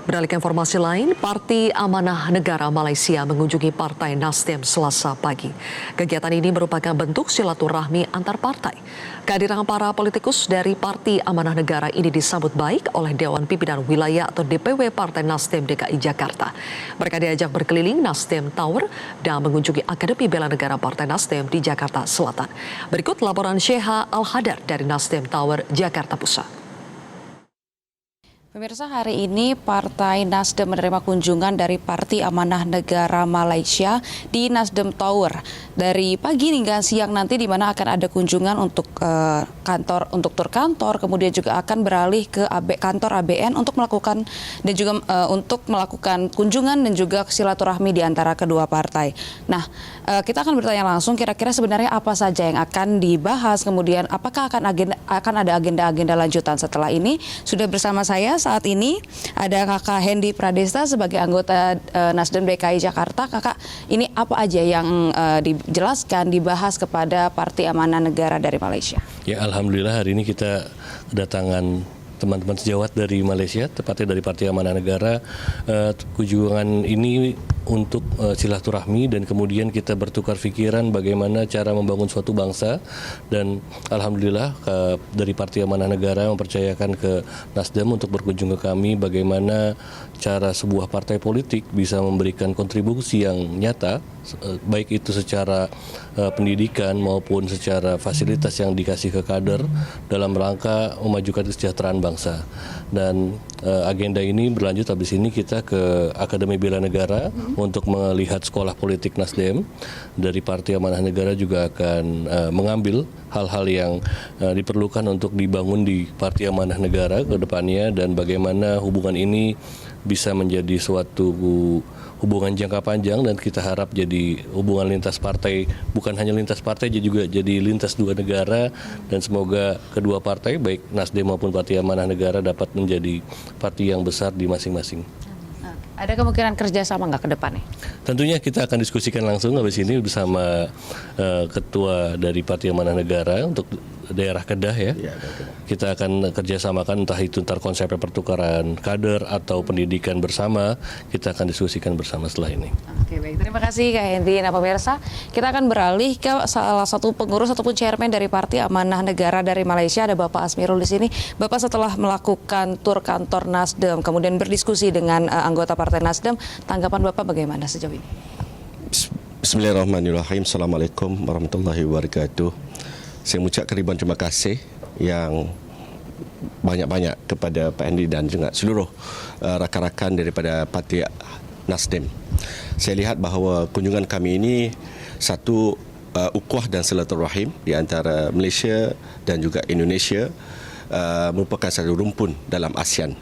Beralih ke informasi lain, Parti Amanah Negara Malaysia mengunjungi Partai Nasdem Selasa pagi. Kegiatan ini merupakan bentuk silaturahmi antar partai. Kehadiran para politikus dari Parti Amanah Negara ini disambut baik oleh Dewan Pimpinan Wilayah atau DPW Partai Nasdem DKI Jakarta. Mereka diajak berkeliling Nasdem Tower dan mengunjungi Akademi Bela Negara Partai Nasdem di Jakarta Selatan. Berikut laporan Syekha Al-Hadar dari Nasdem Tower, Jakarta Pusat. Pemirsa, hari ini Partai Nasdem menerima kunjungan dari Parti Amanah Negara Malaysia di Nasdem Tower dari pagi hingga siang nanti, di mana akan ada kunjungan untuk tur kantor, kemudian juga akan beralih ke kantor ABN untuk melakukan dan juga untuk melakukan kunjungan dan juga silaturahmi di antara kedua partai. Nah, kita akan bertanya langsung kira-kira sebenarnya apa saja yang akan dibahas, kemudian apakah akan ada agenda-agenda lanjutan setelah ini. Sudah bersama saya saat ini ada Kakak Hendy Pradesta sebagai anggota Nasdem DKI Jakarta. Kakak, ini apa aja yang dijelaskan, dibahas kepada Parti Amanah Negara dari Malaysia? Ya, alhamdulillah hari ini kita kedatangan teman-teman sejawat dari Malaysia, tepatnya dari Parti Amanah Negara. Kunjungan ini untuk silaturahmi dan kemudian kita bertukar pikiran bagaimana cara membangun suatu bangsa, dan alhamdulillah dari Parti Amanah Negara mempercayakan ke Nasdem untuk berkunjung ke kami bagaimana cara sebuah partai politik bisa memberikan kontribusi yang nyata, baik itu secara pendidikan maupun secara fasilitas yang dikasih ke kader dalam rangka memajukan kesejahteraan bangsa. Dan agenda ini berlanjut, habis ini kita ke Akademi Bela Negara untuk melihat sekolah politik Nasdem. Dari Parti Amanah Negara juga akan mengambil hal-hal yang diperlukan untuk dibangun di Parti Amanah Negara ke depannya, dan bagaimana hubungan ini bisa menjadi suatu hubungan jangka panjang, dan kita harap jadi hubungan lintas partai, bukan hanya lintas partai, juga jadi lintas dua negara, dan semoga kedua partai baik Nasdem maupun Parti Amanah Negara dapat menjadi parti yang besar di masing-masing. Ada kemungkinan kerjasama nggak ke depannya? Tentunya kita akan diskusikan langsung habis ini bersama Ketua dari Parti Amanah Negara untuk daerah Kedah ya. Kita akan kerjasamakan, entah itu konsepnya pertukaran kader atau pendidikan bersama, kita akan diskusikan bersama setelah ini. Oke, baik. Terima kasih Kak Hendy. Nah, pemirsa, kita akan beralih ke salah satu pengurus ataupun chairman dari Parti Amanah Negara dari Malaysia. Ada Bapak Asmirul di sini. Bapak setelah melakukan tur kantor Nasdem, kemudian berdiskusi dengan anggota Partai Nasdem, tanggapan Bapak bagaimana sejauh ini? Bismillahirrahmanirrahim. Assalamualaikum warahmatullahi wabarakatuh. Saya mengucapkan ribuan terima kasih yang banyak-banyak kepada Pak Hendy dan juga seluruh rakan-rakan daripada Parti Nasdem. Saya lihat bahawa kunjungan kami ini satu ukhuwah dan silaturahim di antara Malaysia dan juga Indonesia, merupakan satu rumpun dalam ASEAN.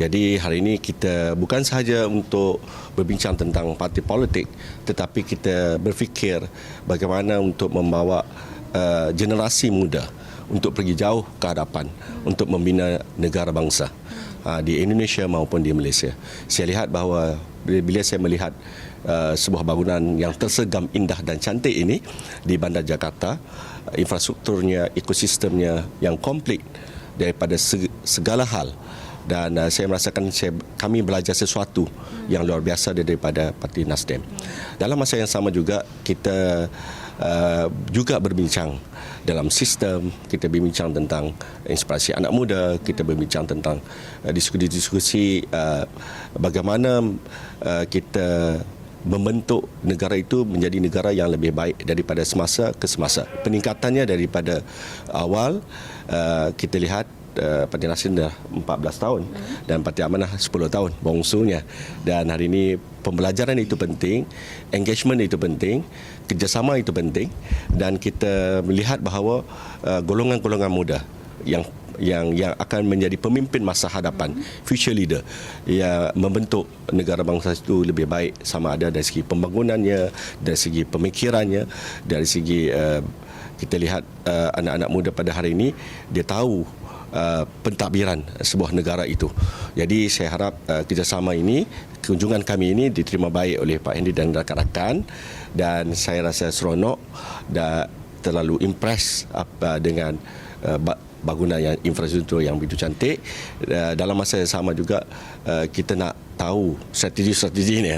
Jadi hari ini kita bukan sahaja untuk berbincang tentang parti politik, tetapi kita berfikir bagaimana untuk membawa generasi muda untuk pergi jauh ke hadapan untuk membina negara bangsa di Indonesia maupun di Malaysia. Saya lihat bahawa bila saya melihat sebuah bangunan yang tersegam indah dan cantik ini di Bandar Jakarta, infrastrukturnya, ekosistemnya yang komplit daripada segala hal, dan saya merasakan kami belajar sesuatu yang luar biasa daripada Parti Nasdem. Dalam masa yang sama juga kita juga berbincang dalam sistem, kita berbincang tentang inspirasi anak muda, kita berbincang tentang diskusi-diskusi bagaimana kita membentuk negara itu menjadi negara yang lebih baik daripada semasa ke semasa. Peningkatannya daripada awal, kita lihat Parti Nasdem dah 14 tahun dan Parti Amanah 10 tahun bongsunya, dan hari ini pembelajaran itu penting, engagement itu penting, kerjasama itu penting, dan kita melihat bahawa golongan-golongan muda yang akan menjadi pemimpin masa hadapan, future leader, yang membentuk negara bangsa itu lebih baik, sama ada dari segi pembangunannya, dari segi pemikirannya, dari segi kita lihat anak-anak muda pada hari ini dia tahu pentadbiran sebuah negara itu. Jadi saya harap kerjasama ini, kunjungan kami ini diterima baik oleh Pak Hendy dan rakan-rakan, dan saya rasa seronok dan terlalu impress dengan bangunan yang infrastruktur yang begitu cantik. Dalam masa yang sama juga kita nak tahu strategi ni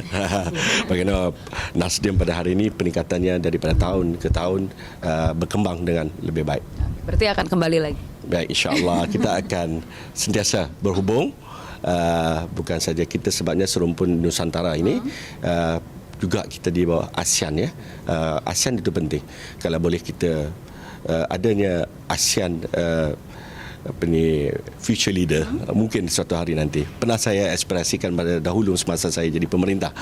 bagaimana Nasdem pada hari ini peningkatannya daripada tahun ke tahun berkembang dengan lebih baik. Berarti akan kembali lagi. Baik, insya-Allah kita akan sentiasa berhubung. Bukan saja kita sebabnya serumpun Nusantara ini, juga kita di bawah ASEAN ya. ASEAN itu penting. Kalau boleh kita adanya ASEAN future leader, mungkin suatu hari nanti. Pernah saya ekspresikan pada dahulu semasa saya jadi pemerintah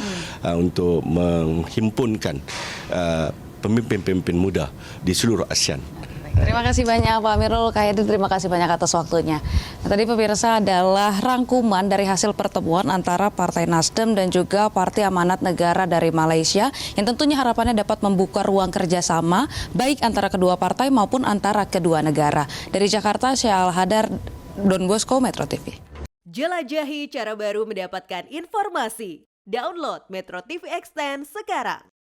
untuk menghimpunkan pemimpin-pemimpin muda di seluruh ASEAN. Terima kasih banyak Pak Amirul Kayadi, terima kasih banyak atas waktunya. Nah, tadi pemirsa adalah rangkuman dari hasil pertemuan antara Partai Nasdem dan juga Parti Amanat Negara dari Malaysia yang tentunya harapannya dapat membuka ruang kerjasama baik antara kedua partai maupun antara kedua negara. Dari Jakarta, saya Al-Hadar, Don Bosco, Metro TV. Jelajahi cara baru mendapatkan informasi. Download Metro TV Extend sekarang.